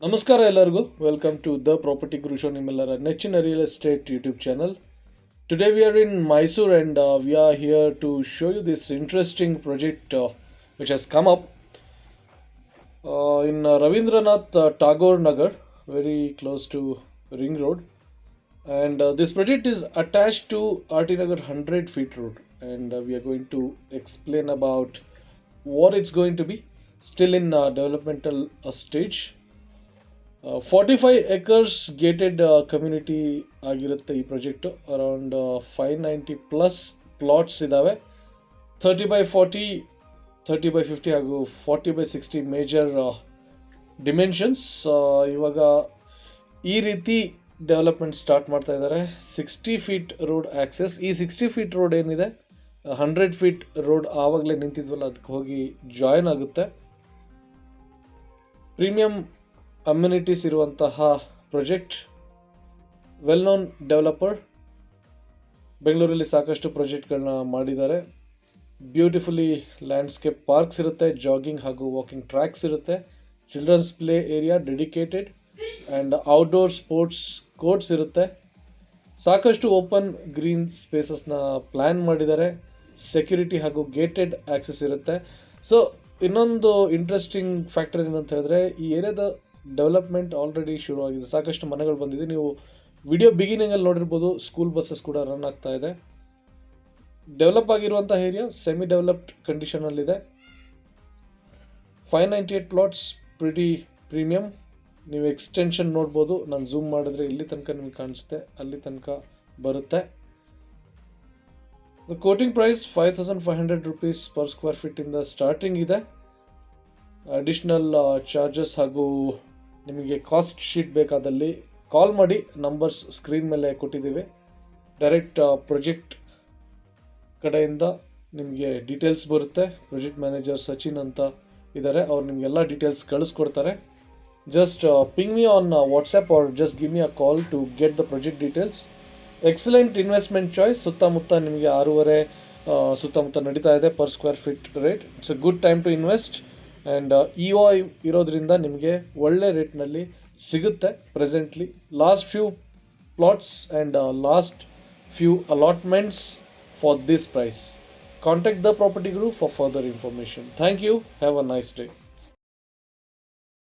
ನಮಸ್ಕಾರ ಎಲ್ಲರಿಗೂ welcome to the property guru show ನಿಮ್ಮೆಲ್ಲರ ನೆಚ್ಚಿನ real estate YouTube channel. Today we are in Mysore and we are here to show you this interesting project which has come up in Ravindranath Tagore Nagar, very close to Ring Road. And this project is attached to RT Nagar 100 feet road. And we are going to explain about what it's going to be. Still in developmental stage. 45 acres gated community ಆಗಿರುತ್ತೆ ಈ project. Around 590 plus plots ಇದ್ದಾವೆ. 30/40, 30/50 ಹಾಗೂ 40/60 major ಡಿಮೆನ್ಷನ್ಸ್. ಇವಾಗ ಈ ರೀತಿ development start ಮಾಡ್ತಾ ಇದ್ದಾರೆ. 60 feet road access. ಈ 60 ಫೀಟ್ ರೋಡ್ ಏನಿದೆ 100 ಫೀಟ್ ರೋಡ್ ಆವಾಗಲೇ ನಿಂತಿದ್ವಲ್ಲ ಅದಕ್ಕೆ ಹೋಗಿ ಜಾಯಿನ್ ಆಗುತ್ತೆ. ಪ್ರೀಮಿಯಂ ಅಮ್ಯುನಿಟೀಸ್ ಇರುವಂತಹ ಪ್ರಾಜೆಕ್ಟ್. Well known developer. ಬೆಂಗಳೂರಲ್ಲಿ ಸಾಕಷ್ಟು ಪ್ರಾಜೆಕ್ಟ್ಗಳನ್ನ ಮಾಡಿದ್ದಾರೆ. ಬ್ಯೂಟಿಫುಲಿ ಲ್ಯಾಂಡ್ಸ್ಕೇಪ್ ಪಾರ್ಕ್ಸ್ ಇರುತ್ತೆ, ಜಾಗಿಂಗ್ ಹಾಗೂ ವಾಕಿಂಗ್ ಟ್ರ್ಯಾಕ್ಸ್ ಇರುತ್ತೆ, children's play area dedicated and outdoor sports courts ಇರುತ್ತೆ. ಸಾಕಷ್ಟು ಓಪನ್ ಗ್ರೀನ್ ಸ್ಪೇಸಸ್ನ ಪ್ಲ್ಯಾನ್ ಮಾಡಿದ್ದಾರೆ. ಸೆಕ್ಯೂರಿಟಿ ಹಾಗೂ ಗೇಟೆಡ್ ಆಕ್ಸೆಸ್ ಇರುತ್ತೆ. ಸೊ ಇನ್ನೊಂದು ಇಂಟ್ರೆಸ್ಟಿಂಗ್ ಫ್ಯಾಕ್ಟರ್ ಏನಂತ ಹೇಳಿದ್ರೆ, ಈ ಏರಿಯಾದ ಡೆವಲಪ್ಮೆಂಟ್ ಆಲ್ರೆಡಿ ಶುರು ಆಗಿದೆ. ಸಾಕಷ್ಟು ಮನೆಗಳು ಬಂದಿದೆ. ನೀವು ವಿಡಿಯೋ ಬಿಗಿನಿಂಗಲ್ಲಿ ನೋಡಿರ್ಬೋದು, ಸ್ಕೂಲ್ ಬಸ್ಸಸ್ ಕೂಡ ರನ್ ಆಗ್ತಾ ಇದೆ. ಡೆವಲಪ್ ಆಗಿರುವಂಥ ಏರಿಯಾ ಸೆಮಿ ಡೆವಲಪ್ಡ್ ಕಂಡೀಷನಲ್ಲಿದೆ. 598 ಪ್ಲಾಟ್ಸ್, ಪ್ರಿಟಿ ಪ್ರೀಮಿಯಂ. ನೀವು ಎಕ್ಸ್ಟೆನ್ಷನ್ ನೋಡ್ಬೋದು. ನಾನು ಝೂಮ್ ಮಾಡಿದ್ರೆ ಇಲ್ಲಿ ತನಕ ನಿಮಗೆ ಕಾಣಿಸುತ್ತೆ, ಅಲ್ಲಿ ತನಕ ಬರುತ್ತೆ. The quoting price 5500 rupees per square feet ಇಂದ ಸ್ಟಾರ್ಟಿಂಗ್ ಇದೆ. ಅಡಿಷ್ನಲ್ ಚಾರ್ಜಸ್ ಹಾಗೂ ನಿಮಗೆ ಕಾಸ್ಟ್ ಶೀಟ್ ಬೇಕಾದಲ್ಲಿ ಕಾಲ್ ಮಾಡಿ. ನಂಬರ್ಸ್ ಸ್ಕ್ರೀನ್ ಮೇಲೆ ಕೊಟ್ಟಿದ್ದೀವಿ. ಡೈರೆಕ್ಟ್ ಪ್ರಾಜೆಕ್ಟ್ ಕಡೆಯಿಂದ ನಿಮಗೆ ಡೀಟೇಲ್ಸ್ ಬರುತ್ತೆ. ಪ್ರಾಜೆಕ್ಟ್ ಮ್ಯಾನೇಜರ್ ಸಚಿನ್ ಅಂತ ಇದ್ದಾರೆ, ಅವ್ರು ನಿಮಗೆಲ್ಲ ಡೀಟೇಲ್ಸ್ ಕಳಿಸ್ಕೊಡ್ತಾರೆ. Just ping me on WhatsApp or just give me a call to get the project details. Excellent investment choice. ಸುತ್ತಮುತ್ತ ನಿಮಗೆ 6.5 ಸುತ್ತಮುತ್ತ ನಡೀತಾ ಇದೆ per square feet rate. It's a good time to invest. And ಇರೋದ್ರಿಂದ ನಿಮಗೆ ಒಳ್ಳೆ ರೇಟ್ನಲ್ಲಿ ಸಿಗುತ್ತೆ presently. Last few plots and last few allotments for this price. Contact the property group for further information. Thank you. Have a nice day.